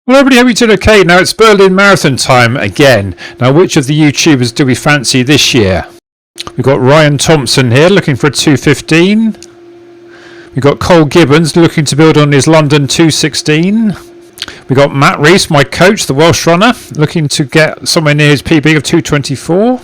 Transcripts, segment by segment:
Well, everybody, hope you doing okay. Now it's Berlin Marathon time again. Now, which of the YouTubers do we fancy this year? We've got Ryan Thomson here looking for a 2:15. We've got Cole Gibbens looking to build on his London 2:16. We've got Matt Rees, my coach, the Welsh runner, looking to get somewhere near his PB of 2:24.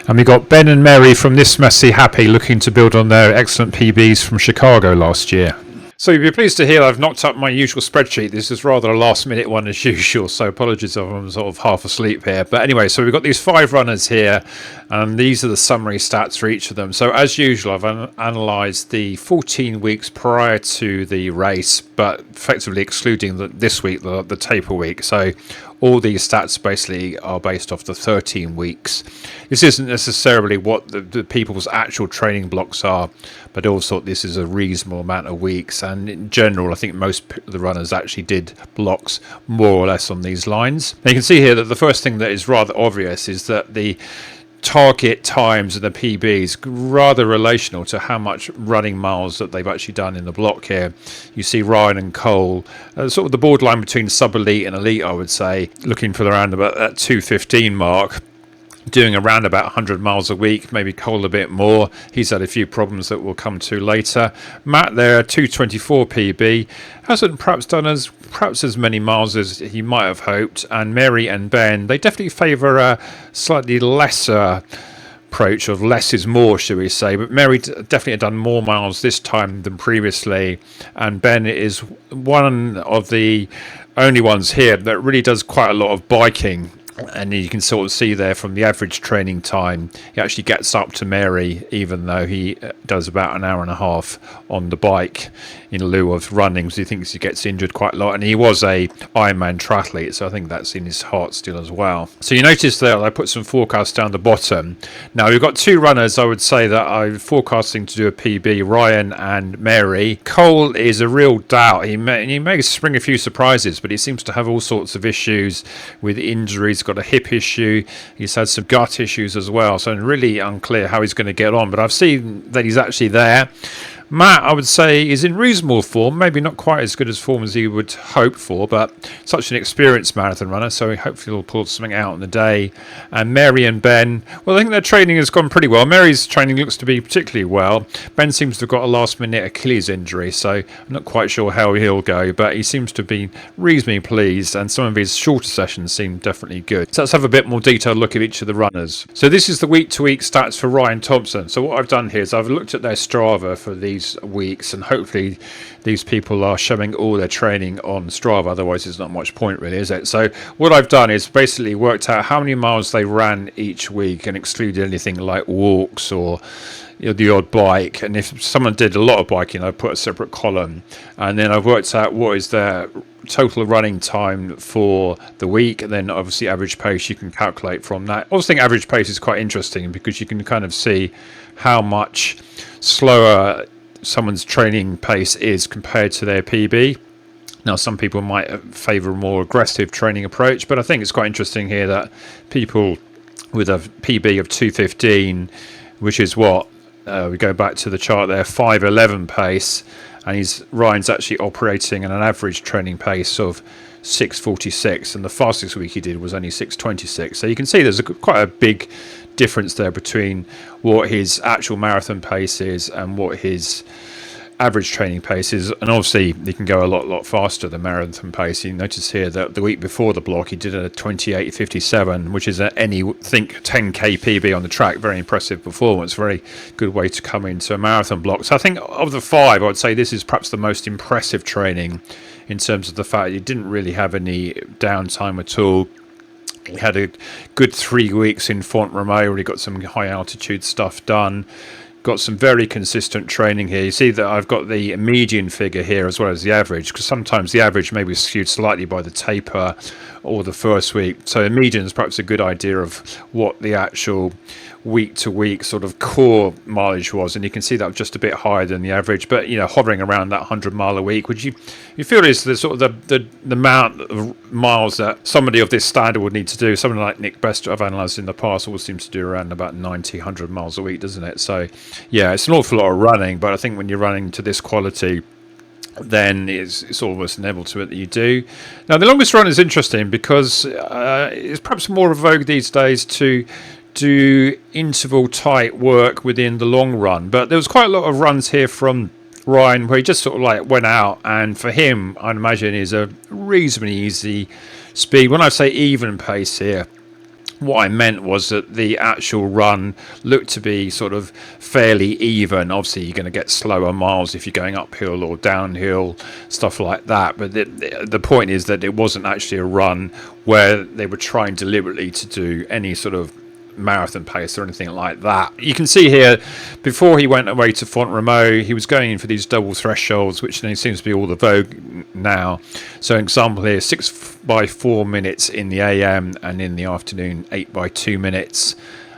And we've got Ben and Mary from This Messy Happy looking to build on their excellent PBs from Chicago last year. So you'll be pleased to hear I've knocked up my usual spreadsheet. This is rather a last minute one as usual, so apologies if I'm sort of half asleep here. But anyway, so we've got these 5 runners here, and these are the summary stats for each of them. So as usual, I've analysed the 14 weeks prior to the race, but effectively excluding this week, the taper week. So all these stats basically are based off the 13 weeks. This isn't necessarily what the people's actual training blocks are, but also this is a reasonable amount of weeks. And in general, I think most of the runners actually did blocks more or less on these lines. Now you can see here that the first thing that is rather obvious is that the target times and the PBs rather relational to how much running miles that they've actually done in the block here. You see Ryan and Cole sort of the borderline between sub-elite and elite, I would say, looking for around about that 2:15 mark, doing around about 100 miles a week, maybe Cole a bit more. He's had a few problems that we'll come to later. Matt there, 2:24 PB, hasn't perhaps done as many miles as he might have hoped. And Mary and Ben, they definitely favour a slightly lesser approach of less is more, shall we say. But Mary definitely had done more miles this time than previously, and Ben is one of the only ones here that really does quite a lot of biking. And you can sort of see there from the average training time, he actually gets up to Mary, even though he does about an hour and a half on the bike in lieu of running, because he thinks he gets injured quite a lot. And he was a Ironman triathlete, so I think that's in his heart still as well. So you notice there I put some forecasts down the bottom. Now we've got 2 runners I would say that I'm forecasting to do a PB, Ryan and Mary. Cole is a real doubt. He may spring a few surprises, but he seems to have all sorts of issues with injuries. Got a hip issue, he's had some gut issues as well, so really unclear how he's going to get on, but I've seen that he's actually there. Matt, I would say, is in reasonable form, maybe not quite as good as form as he would hope for, but such an experienced marathon runner, so hopefully he'll pull something out in the day. And Mary and Ben, well, I think their training has gone pretty well. Mary's training looks to be particularly well. Ben seems to have got a last-minute Achilles injury, so I'm not quite sure how he'll go, but he seems to be reasonably pleased, and some of his shorter sessions seem definitely good. So let's have a bit more detailed look at each of the runners. So this is the week-to-week stats for Ryan Thomson. So what I've done here is I've looked at their Strava for these weeks, and hopefully these people are showing all their training on Strava, otherwise there's not much point really, is it? So what I've done is basically worked out how many miles they ran each week and excluded anything like walks or the odd bike, and if someone did a lot of biking I put a separate column, and then I've worked out what is their total running time for the week, and then obviously average pace you can calculate from that. I also think average pace is quite interesting because you can kind of see how much slower someone's training pace is compared to their PB. Now some people might favour a more aggressive training approach, but I think it's quite interesting here that people with a PB of 2:15, which is what we go back to the chart there, 5:11 pace, and Ryan's actually operating at an average training pace of 6:46, and the fastest week he did was only 6:26. So you can see there's quite a big difference there between what his actual marathon pace is and what his average training pace is, and obviously he can go a lot faster than marathon pace. You notice here that the week before the block he did a 28:57, which is any 10k PB on the track. Very impressive performance, very good way to come into a marathon block. So I think of the 5 I would say this is perhaps the most impressive training in terms of the fact he didn't really have any downtime at all. He had a good 3 weeks in Font Romeu where he got some high altitude stuff done. Got some very consistent training here. You see that I've got the median figure here as well as the average, because sometimes the average may be skewed slightly by the taper or the first week. So the median is perhaps a good idea of what the actual week to week sort of core mileage was, and you can see that was just a bit higher than the average, but hovering around that 100 mile a week, which you feel is the sort of the amount of miles that somebody of this standard would need to do. Someone like Nick Best, I've analysed in the past, always seems to do around about 90, 100 miles a week, doesn't it? So yeah, it's an awful lot of running, but I think when you're running to this quality, then it's almost inevitable that you do. Now, the longest run is interesting because it's perhaps more of a vogue these days to do interval tight work within the long run. But there was quite a lot of runs here from Ryan where he just sort of like went out, and for him, I'd imagine is a reasonably easy speed. When I say even pace here, what I meant was that the actual run looked to be sort of fairly even. Obviously, you're going to get slower miles if you're going uphill or downhill, stuff like that. But the point is that it wasn't actually a run where they were trying deliberately to do any sort of marathon pace or anything like that. You can see here, before he went away to Font-Romeu, he was going in for these double thresholds, which seems to be all the vogue now. So, an example here: 6 by 4 minutes in the AM, and in the afternoon 8 by 2 minutes.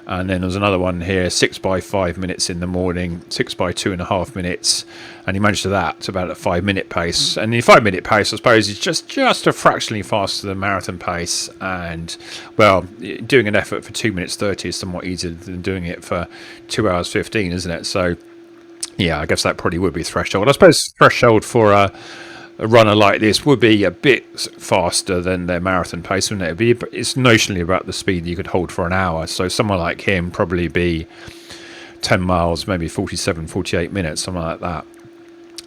And then there's another one here: 6 by 5 minutes in the morning, 6 by 2.5 minutes, and he managed that to about a 5-minute pace. And the 5-minute pace, I suppose, is just a fractionally faster than marathon pace. And well, doing an effort for 2 minutes 30 is somewhat easier than doing it for 2 hours 15, isn't it? So yeah, I guess that probably would be threshold. I suppose threshold for a runner like this would be a bit faster than their marathon pace, wouldn't it? It's notionally about the speed you could hold for an hour. So someone like him probably be 10 miles, maybe 47, 48 minutes, something like that.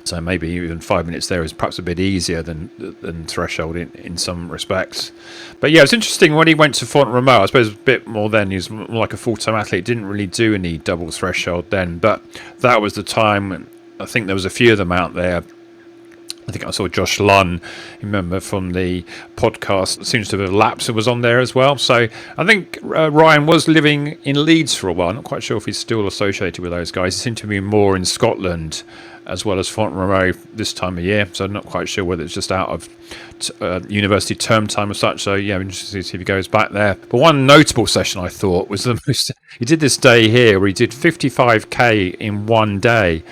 So maybe even 5 minutes there is perhaps a bit easier than threshold in some respects. But yeah, it's interesting when he went to Font-Romeu. I suppose a bit more then. He was more like a full-time athlete. Didn't really do any double threshold then. But that was the time. I think there was a few of them out there. I think I saw Josh Lunn, remember from the podcast, seems to have lapsed, and was on there as well. So I think Ryan was living in Leeds for a while. I'm not quite sure if he's still associated with those guys. He seemed to be more in Scotland as well as Font-Romeu this time of year. So I'm not quite sure whether it's just out of university term time or such. So yeah, I'm interested to see if he goes back there. But one notable session I thought was the most. He did this day here where he did 55k in one day.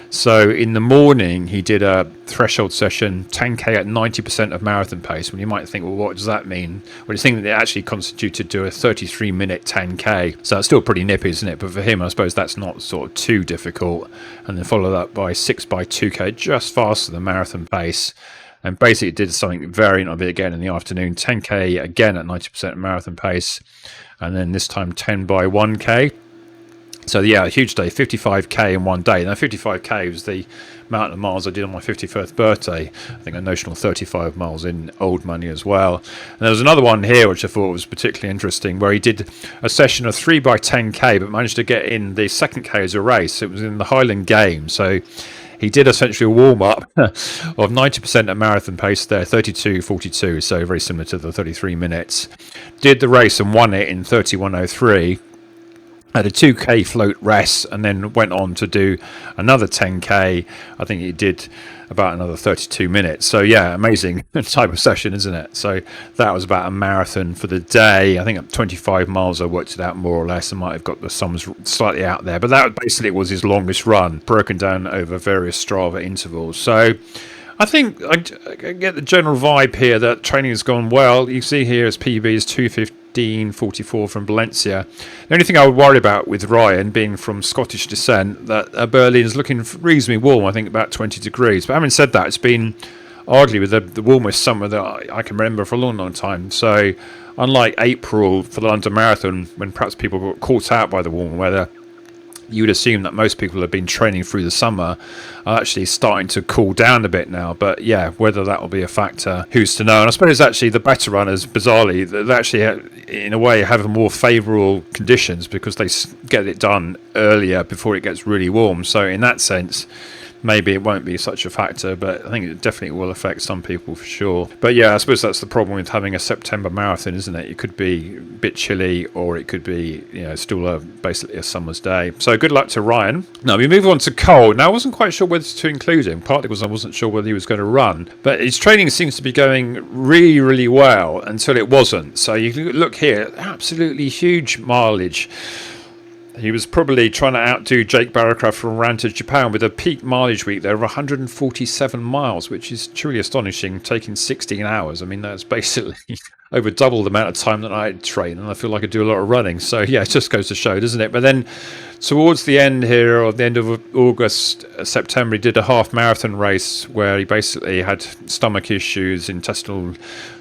So in the morning, he did a threshold session, 10k at 90% of marathon pace. When you might think, well, what does that mean? Well, it's thinking that it actually constituted to a 33-minute 10k. So it's still pretty nippy, isn't it? But for him, I suppose that's not sort of too difficult. And then followed up by 6 by 2k, just faster than marathon pace. And basically did something variant of it again in the afternoon, 10k again at 90% of marathon pace. And then this time 10 by 1k. So yeah, a huge day, 55k in one day. Now 55k was the amount of miles I did on my 51st birthday. I think a notional 35 miles in old money as well. And there was another one here which I thought was particularly interesting, where he did a session of 3 by 10k, but managed to get in the second k as a race. It was in the Highland Games. So he did essentially a warm-up of 90% at marathon pace there, 32.42, so very similar to the 33 minutes. Did the race and won it in 31.03. Had a 2k float rest, and then went on to do another 10k. I think he did about another 32 minutes. So yeah, amazing type of session, isn't it? So that was about a marathon for the day. I think at 25 miles I worked it out more or less. I might have got the sums slightly out there, but that basically was his longest run, broken down over various Strava intervals. So I think I get the general vibe here that training has gone well. You see here his PB is 2:15:44 from Valencia. The only thing I would worry about with Ryan, being from Scottish descent, that Berlin is looking reasonably warm, I think about 20 degrees. But having said that, it's been arguably the warmest summer that I can remember for a long, long time. So unlike April for the London Marathon, when perhaps people got caught out by the warm weather, you would assume that most people have been training through the summer are actually starting to cool down a bit now. But yeah, whether that will be a factor, who's to know? And I suppose actually the better runners, bizarrely, they actually in a way have more favourable conditions because they get it done earlier before it gets really warm. So in that sense, maybe it won't be such a factor, but I think it definitely will affect some people for sure. But yeah, I suppose that's the problem with having a September marathon, isn't it? It could be a bit chilly, or it could be, still basically a summer's day. So good luck to Ryan. Now we move on to Cole. Now I wasn't quite sure whether to include him, partly because I wasn't sure whether he was going to run, but his training seems to be going really, really well until it wasn't. So you can look here, absolutely huge mileage. He was probably trying to outdo Jake Barracraft from Ran to Japan with a peak mileage week there of 147 miles, which is truly astonishing, taking 16 hours. I mean, that's basically over double the amount of time that I train, and I feel like I do a lot of running. So yeah, it just goes to show, doesn't it? But then towards the end here, or the end of August, September, he did a half marathon race where he basically had stomach issues, intestinal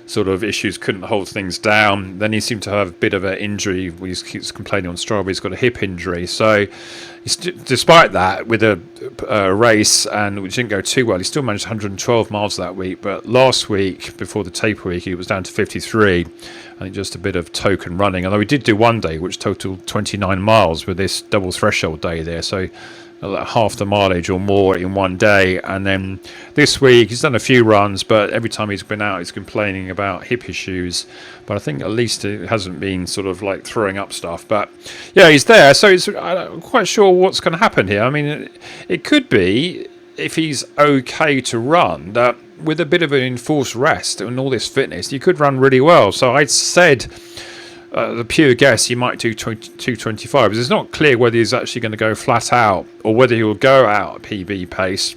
sort of issues, couldn't hold things down. Then he seemed to have a bit of an injury. He keeps complaining on Strava he's got a hip injury. So despite that, with a race, and which didn't go too well, he still managed 112 miles that week. But last week, before the taper week, he was down to 53. I think just a bit of token running. Although we did do one day, which totaled 29 miles with this double threshold day there. So like half the mileage or more in one day. And then this week he's done a few runs, but every time he's been out he's complaining about hip issues. But I think at least it hasn't been sort of like throwing up stuff. But yeah, he's there, so I'm quite sure what's going to happen here. I mean, it could be, if he's okay to run, that with a bit of an enforced rest and all this fitness, he could run really well. So I said the pure guess, he might do 225, because it's not clear whether he's actually going to go flat out or whether he will go out at PB pace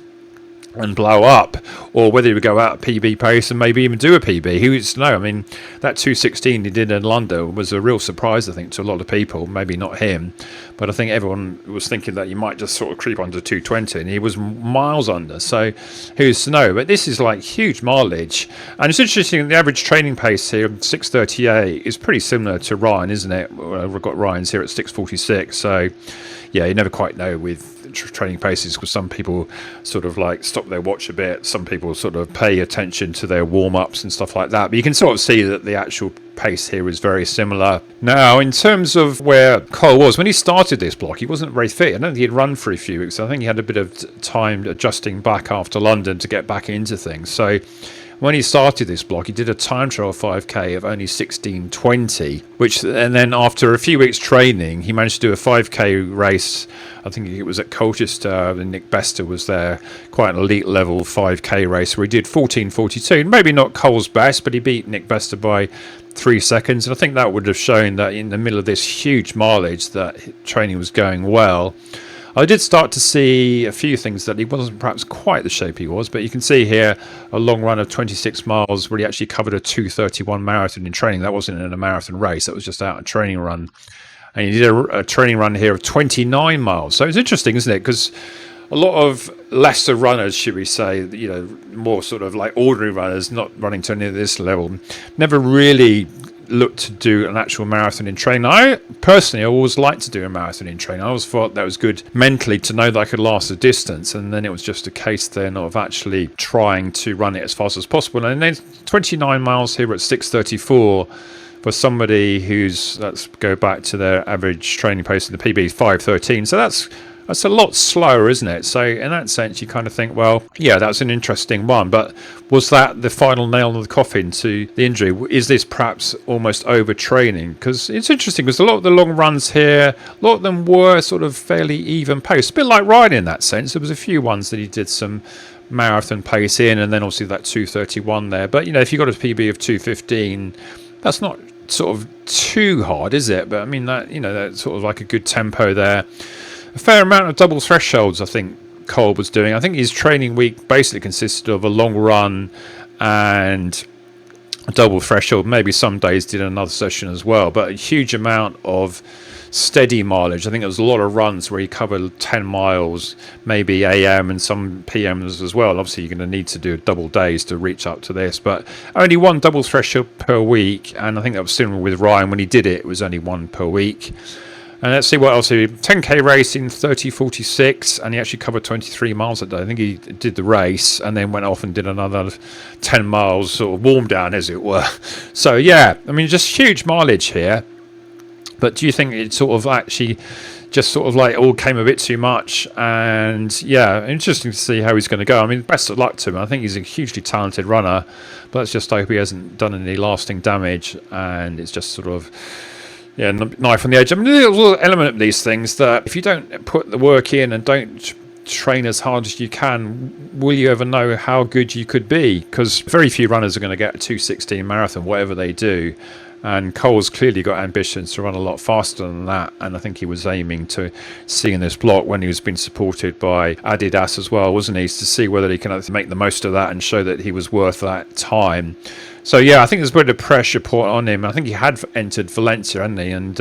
and blow up, or whether he would go out at PB pace and maybe even do a PB. Who's to know? I mean, that 216 he did in London was a real surprise, I think, to a lot of people. Maybe not him, but I think everyone was thinking that he might just sort of creep under 220, and he was miles under. So who's to know? But this is like huge mileage, and it's interesting. The average training pace here, 6:38, is pretty similar to Ryan, isn't it? We've got Ryan's here at 6:46. So yeah, you never quite know with training paces, because some people sort of like stop their watch a bit, some people sort of pay attention to their warm-ups and stuff like that, but you can sort of see that the actual pace here is very similar. Now, in terms of where Cole was when he started this block, he wasn't very fit. I don't think he'd run for a few weeks. I think he had a bit of time adjusting back after London to get back into things. So when he started this block, he did a time trial 5k of only 16:20, and then after a few weeks training, he managed to do a 5k race. I think it was at Colchester, and Nick Bester was there, quite an elite level 5k race where he did 14:42. Maybe not Cole's best, but he beat Nick Bester by 3 seconds. And I think that would have shown that in the middle of this huge mileage that training was going well. I did start to see a few things that he wasn't perhaps quite the shape he was, but you can see here a long run of 26 miles where he actually covered a 2:31 marathon in training. That wasn't in a marathon race, that was just out a training run. And he did a training run here of 29 miles. So it's interesting, isn't it? Because a lot of lesser runners, should we say, more sort of like ordinary runners, not running to any of this level, never really looked to do an actual marathon in training. I personally always liked to do a marathon in training. I always thought that was good mentally to know that I could last a distance, and then it was just a case then of actually trying to run it as fast as possible. And then 29 miles here at 6:34 for somebody who's, let's go back to their average training pace in the PB, 5:13. So that's a lot slower, isn't it? So in that sense, you kind of think, well, yeah, that's an interesting one. But was that the final nail in the coffin to the injury? Is this perhaps almost overtraining? Because it's interesting, because a lot of the long runs here, a lot of them were sort of fairly even pace. A bit like Ryan in that sense. There was a few ones that he did some marathon pace in, and then obviously that 2:31 there. But, if you got a PB of 2:15, that's not sort of too hard, is it? But I mean, that's sort of like a good tempo there. A fair amount of double thresholds, I think Cole was doing. I think his training week basically consisted of a long run and a double threshold. Maybe some days did another session as well, but a huge amount of steady mileage. I think there was a lot of runs where he covered 10 miles, maybe AM and some PMs as well. Obviously, you're going to need to do double days to reach up to this, but only one double threshold per week. And I think that was similar with Ryan. When he did it, it was only one per week. And let's see what else he did. 10k race in 30:46, and he actually covered 23 miles a day. I think he did the race and then went off and did another 10 miles, sort of warm down, as it were. So yeah, I mean, just huge mileage here. But do you think it sort of actually just sort of like all came a bit too much? And yeah, interesting to see how he's going to go. I mean, best of luck to him. I think he's a hugely talented runner, but let's just hope he hasn't done any lasting damage, and it's just sort of, knife on the edge. I mean, there's a little element of these things that if you don't put the work in and don't train as hard as you can, will you ever know how good you could be? Because very few runners are going to get a 2:16 marathon, whatever they do. And Cole's clearly got ambitions to run a lot faster than that, and I think he was aiming to see in this block, when he was being supported by Adidas as well, wasn't he, to see whether he can make the most of that and show that he was worth that time. So yeah, I think there's a bit of pressure put on him. I think he had entered Valencia, hadn't he? And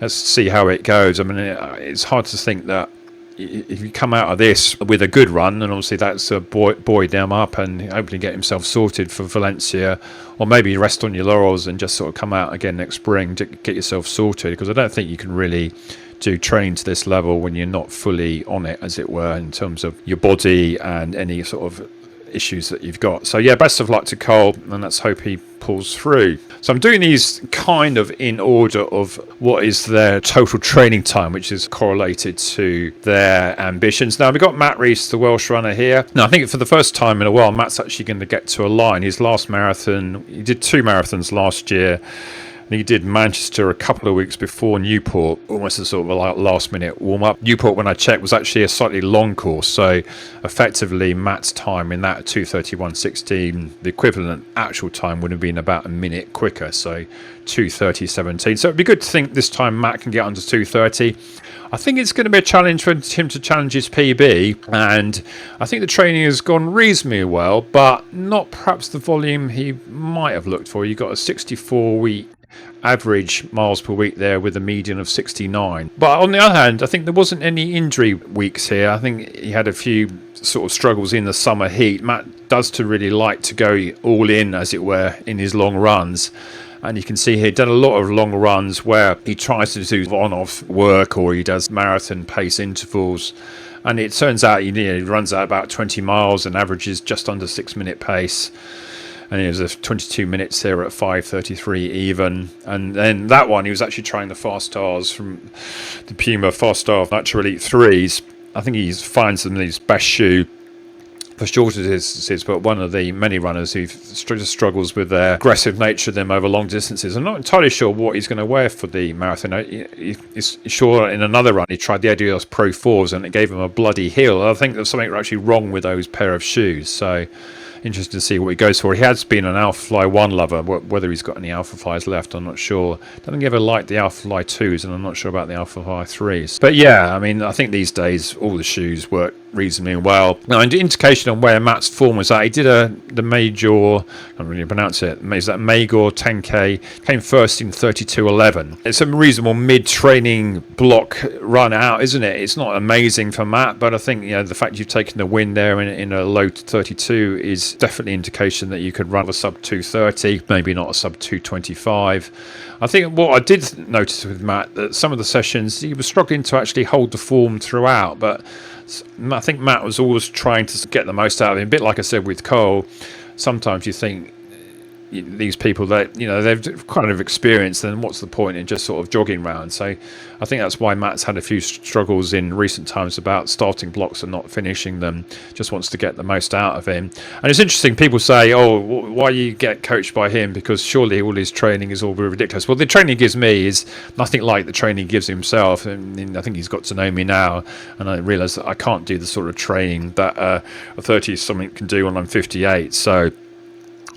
let's see how it goes. I mean, it's hard to think that if you come out of this with a good run, and obviously that's a buoy them up and hopefully get himself sorted for Valencia, or maybe rest on your laurels and just sort of come out again next spring to get yourself sorted, because I don't think you can really do training to this level when you're not fully on it, as it were, in terms of your body and any sort of issues that you've got. So yeah, best of luck to Cole, and let's hope he pulls through. So I'm doing these kind of in order of what is their total training time, which is correlated to their ambitions. Now we've got Matt Rees, the Welsh runner here. Now I think for the first time in a while, Matt's actually going to get to a line. His last marathon, he did 2 marathons last year. He did Manchester a couple of weeks before Newport, almost a sort of a last-minute warm-up. Newport, when I checked, was actually a slightly long course, so effectively Matt's time in that 2:31.16, the equivalent actual time would have been about a minute quicker, so 2:30.17. So it'd be good to think this time Matt can get under 2:30. I think it's going to be a challenge for him to challenge his PB, and I think the training has gone reasonably well, but not perhaps the volume he might have looked for. You've got a 64-week average miles per week there with a median of 69. But on the other hand, I think there wasn't any injury weeks here. I think he had a few sort of struggles in the summer heat. Matt does to really like to go all in, as it were, in his long runs. And you can see here, done a lot of long runs where he tries to do on-off work, or he does marathon pace intervals. And it turns out he runs out about 20 miles and averages just under 6-minute pace. And he was 22 minutes there at 5:33 even. And then that one, he was actually trying the fast stars from the Puma Fast Star Natural Elite 3s. I think he finds them his best shoe for shorter distances, but one of the many runners who struggles with their aggressive nature of them over long distances. I'm not entirely sure what he's going to wear for the marathon. He's sure in another run he tried the Adidas Pro 4s and it gave him a bloody heel. I think there's something actually wrong with those pair of shoes. So interested to see what he goes for. He has been an Alphafly 1 lover. Whether he's got any Alphaflys left, I'm not sure. I don't think he ever liked the Alphafly 2s, and I'm not sure about the Alphafly 3s. But yeah, I mean, I think these days all the shoes work reasonably well. Now, an indication on where Matt's form was at, he did the Major, I can't really pronounce it, is that Magor 10K, came first in 32:11. It's a reasonable mid-training block run out, isn't it? It's not amazing for Matt, but I think the fact you've taken the win there in a low 32 is definitely indication that you could run a sub 2:30, maybe not a sub 2:25. I think what I did notice with Matt, that some of the sessions he was struggling to actually hold the form throughout, but I think Matt was always trying to get the most out of him. A bit like I said with Cole, sometimes you think these people that they've kind of experienced, then what's the point in just sort of jogging around? So I think that's why Matt's had a few struggles in recent times about starting blocks and not finishing them. Just wants to get the most out of him. And it's interesting, people say, oh, why you get coached by him, because surely all his training is all ridiculous. Well, the training he gives me is nothing like the training he gives himself, and I think he's got to know me now, and I realise that I can't do the sort of training that a 30-something can do when I'm 58. So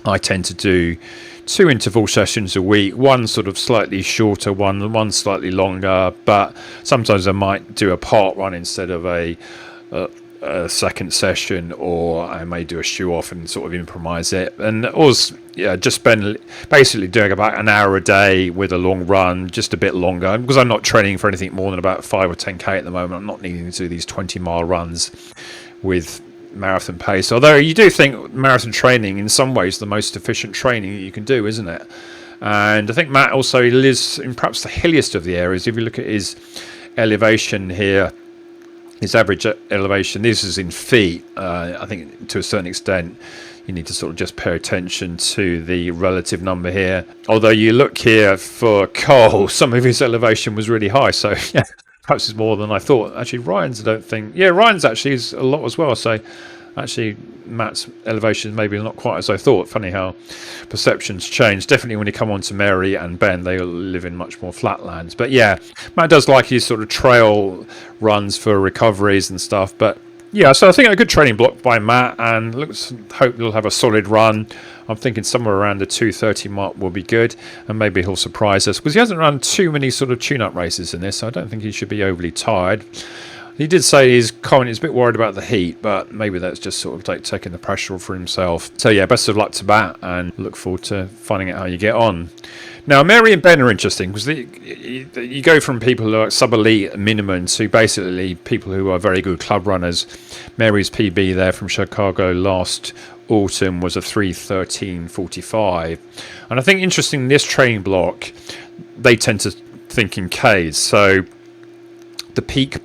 I tend to do 2 interval sessions a week, one sort of slightly shorter one slightly longer, but sometimes I might do a part run instead of a second session, or I may do a shoe off and sort of improvise it. And also, just spend basically doing about an hour a day with a long run, just a bit longer, because I'm not training for anything more than about 5 or 10k at the moment. I'm not needing to do these 20-mile runs with marathon pace, although you do think marathon training in some ways the most efficient training that you can do, isn't it? And I think Matt also lives in perhaps the hilliest of the areas. If you look at his elevation here, his average elevation, this is in feet. I think to a certain extent you need to sort of just pay attention to the relative number here. Although you look here for Cole, some of his elevation was really high, so yeah, perhaps it's more than I thought. Actually, Ryan's, I don't think. Yeah, Ryan's actually is a lot as well. So actually, Matt's elevation maybe not quite as I thought. Funny how perceptions change. Definitely when you come on to Mary and Ben, they live in much more flatlands. But yeah, Matt does like his sort of trail runs for recoveries and stuff. But Yeah, so I think a good training block by Matt, and hope he'll have a solid run. I'm thinking somewhere around the 2:30 mark will be good, and maybe he'll surprise us because he hasn't run too many sort of tune-up races in this, so I don't think he should be overly tired. He did say his comment is a bit worried about the heat, but maybe that's just sort of like taking the pressure off for himself. So yeah, best of luck to Matt, and look forward to finding out how you get on. Now, Mary and Ben are interesting because you go from people who are sub-elite minimum to basically people who are very good club runners. Mary's PB there from Chicago last autumn was a 3:13.45. And I think interesting in this training block, they tend to think in Ks. So the peak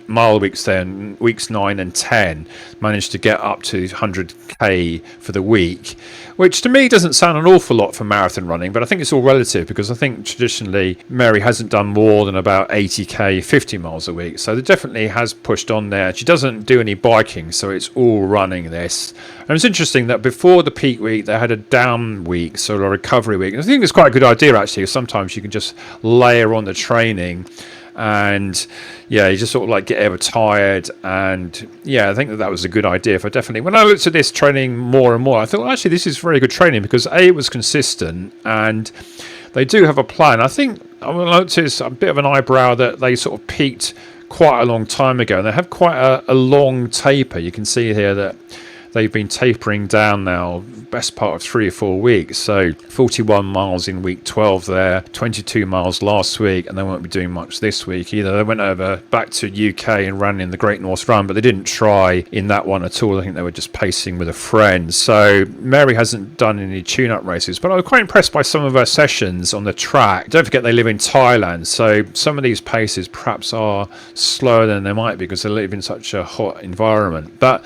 mile weeks then, weeks 9 and 10, managed to get up to 100k for the week, which to me doesn't sound an awful lot for marathon running, but I think it's all relative because I think traditionally Mary hasn't done more than about 80k 50 miles a week, so it definitely has pushed on there. She doesn't do any biking, so it's all running this. And it's interesting that before the peak week they had a down week, so a recovery week. And I think it's quite a good idea actually, sometimes you can just layer on the training. And yeah, you just sort of like get overtired, and yeah, I think that was a good idea for definitely. When I looked at this training more and more, I thought, well, actually this is very good training because it was consistent and they do have a plan. I think I noticed a bit of an eyebrow that they sort of peaked quite a long time ago, and they have quite a long taper. You can see here that they've been tapering down now best part of 3 or 4 weeks. So 41 miles in week 12 there, 22 miles last week, and they won't be doing much this week either. They went over back to UK and ran in the Great North Run, but they didn't try in that one at all. I think they were just pacing with a friend. So Mary hasn't done any tune-up races, but I was quite impressed by some of her sessions on the track. Don't forget they live in Thailand, so some of these paces perhaps are slower than they might be because they live in such a hot environment. But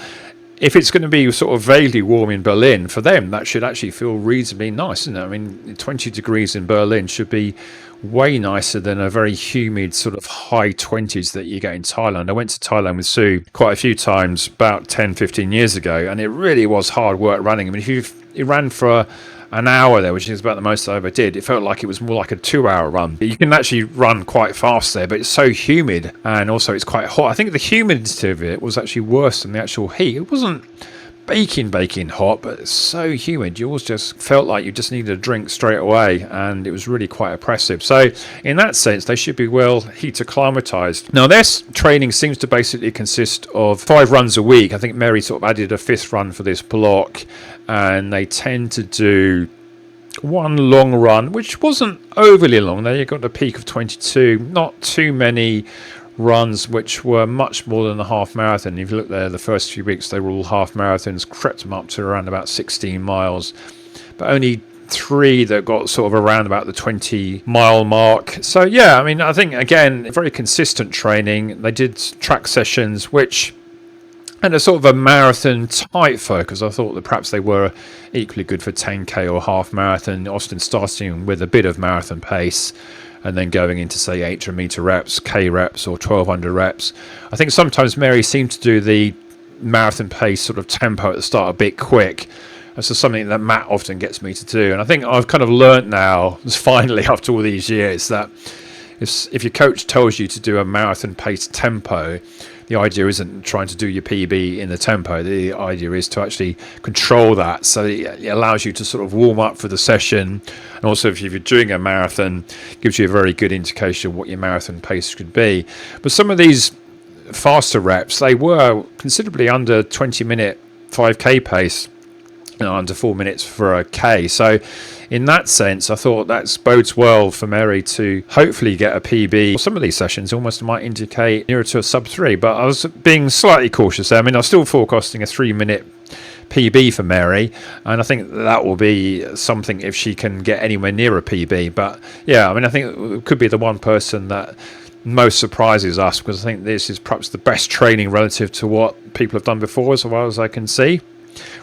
if it's going to be sort of vaguely warm in Berlin, for them, that should actually feel reasonably nice, isn't it? I mean, 20 degrees in Berlin should be way nicer than a very humid sort of high 20s that you get in Thailand. I went to Thailand with Sue quite a few times about 10, 15 years ago, and it really was hard work running. I mean, if you ran for an hour there, which is about the most I ever did, it felt like it was more like a 2-hour run. You can actually run quite fast there, but it's so humid, and also it's quite hot. I think the humidity of it was actually worse than the actual heat. It wasn't baking hot, but it's so humid you always just felt like you just needed a drink straight away, and it was really quite oppressive. So in that sense they should be well heat acclimatized. Now this training seems to basically consist of 5 runs a week. I think Mary sort of added a 5th run for this block, and they tend to do one long run which wasn't overly long. There you got a peak of 22, not too many runs which were much more than a half marathon. If you look there, the first few weeks they were all half marathons, crept them up to around about 16 miles, but only 3 that got sort of around about the 20-mile mark. So yeah, I mean, I think again very consistent training. They did track sessions which had a sort of a marathon type focus. I thought that perhaps they were equally good for 10k or half marathon, often starting with a bit of marathon pace and then going into, say, 800 meter reps, K reps, or 1200 reps. I think sometimes Mary seemed to do the marathon pace sort of tempo at the start a bit quick. That's just something that Matt often gets me to do. And I think I've kind of learnt now, finally, after all these years, that if your coach tells you to do a marathon pace tempo, the idea isn't trying to do your PB in the tempo. The idea is to actually control that, so it allows you to sort of warm up for the session. And also, if you're doing a marathon, it gives you a very good indication of what your marathon pace could be. But some of these faster reps, they were considerably under 20-minute 5k pace, under 4 minutes for a K. So in that sense, I thought that bodes well for Mary to hopefully get a PB. Some of these sessions almost might indicate nearer to a sub 3, but I was being slightly cautious there. I mean, I was still forecasting a 3-minute PB for Mary, and I think that will be something if she can get anywhere near a PB. But yeah, I mean, I think it could be the one person that most surprises us, because I think this is perhaps the best training relative to what people have done before, as far as I can see.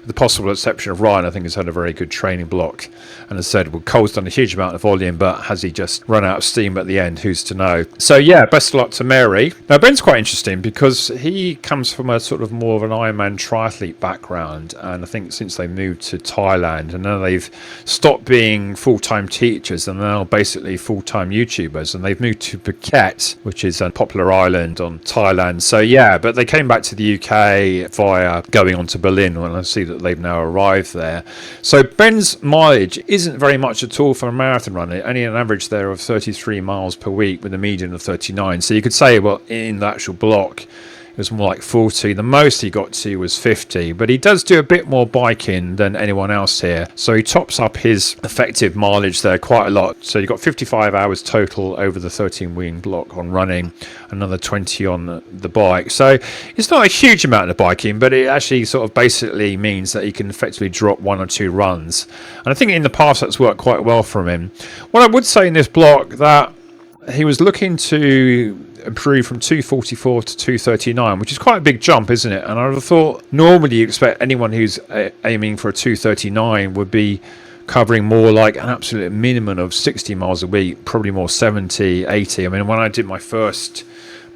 with the possible exception of Ryan. I think he's had a very good training block. And as I said, well, Cole's done a huge amount of volume, but has he just run out of steam at the end? Who's to know? So yeah, best of luck to Mary. Now Ben's quite interesting because he comes from a sort of more of an Ironman triathlete background, and I think since they moved to Thailand, and now they've stopped being full-time teachers and now basically full-time YouTubers, and they've moved to Phuket, which is a popular island on Thailand. So yeah, but they came back to the UK via going on to Berlin, and I see that they've now arrived there. So Ben's mileage isn't very much at all for a marathon runner, only an average there of 33 miles per week with a median of 39. So you could say, well, in the actual block it was more like 40. The most he got to was 50, but he does do a bit more biking than anyone else here. So he tops up his effective mileage there quite a lot. So you got 55 hours total over the 13-week block on running, another 20 on the bike. So it's not a huge amount of biking, but it actually sort of basically means that he can effectively drop 1 or 2 runs. And I think in the past that's worked quite well for him. What I would say in this block that he was looking to improve from 244 to 239, which is quite a big jump, isn't it? And I would have thought normally you expect anyone who's aiming for a 239 would be covering more like an absolute minimum of 60 miles a week, probably more 70, 80. I mean, when I did my first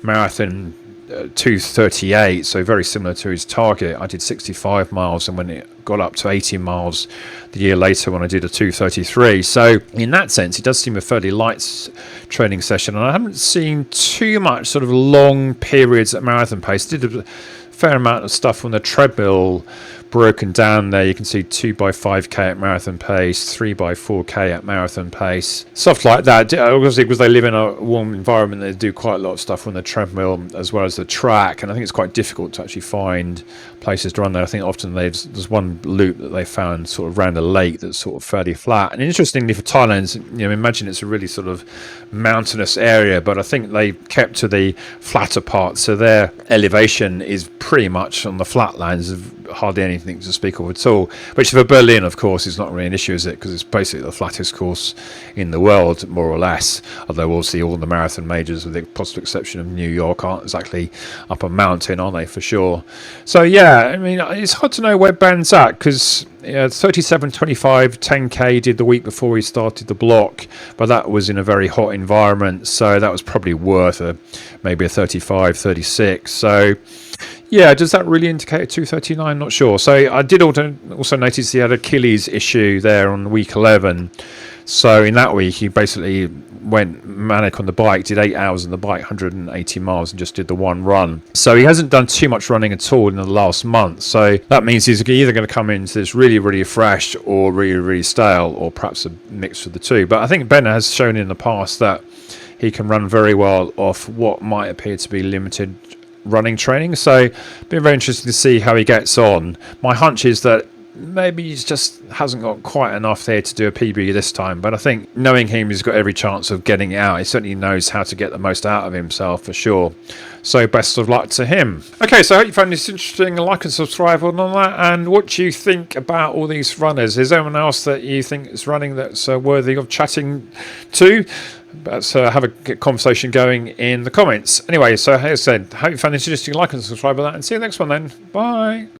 marathon, 238, so very similar to his target, I did 65 miles, and when it got up to 80 miles the year later when I did a 233. So in that sense it does seem a fairly light training session, and I haven't seen too much sort of long periods at marathon pace. Did a fair amount of stuff on the treadmill broken down there. You can see 2x5k at marathon pace, 3x4k at marathon pace, stuff like that. Obviously because they live in a warm environment, they do quite a lot of stuff on the treadmill as well as the track, and I think it's quite difficult to actually find places to run there. I think often there's one loop that they found sort of around a lake that's sort of fairly flat. And interestingly for Thailand, you know, imagine it's a really sort of mountainous area, but I think they kept to the flatter part, so their elevation is pretty much on the flatlands, of hardly anything to speak of at all, which for Berlin of course is not really an issue, is it, because it's basically the flattest course in the world more or less, although obviously all the marathon majors with the possible exception of New York aren't exactly up a mountain, are they, for sure. So yeah, I mean it's hard to know where Ben's at, because 37.25 10k did the week before he started the block, but that was in a very hot environment, so that was probably worth maybe a 35-36. So yeah, does that really indicate a 239? Not sure. So I did also notice he had an Achilles issue there on week 11. So in that week, he basically went manic on the bike, did 8 hours on the bike, 180 miles, and just did the one run. So he hasn't done too much running at all in the last month. So that means he's either going to come into this really, really fresh or really, really stale, or perhaps a mix of the two. But I think Ben has shown in the past that he can run very well off what might appear to be limited running training. So been very interested to see how he gets on. My hunch is that maybe he just hasn't got quite enough there to do a PB this time, but I think knowing him, he's got every chance of getting it out. He certainly knows how to get the most out of himself for sure. So best of luck to him. Okay, so I hope you found this interesting. Like and subscribe on that. And what do you think about all these runners? Is there anyone else that you think is running that's worthy of chatting to? Let's have a conversation going in the comments. Anyway, so as I said, hope you found this interesting. Like and subscribe on that, and see you next one then. Bye.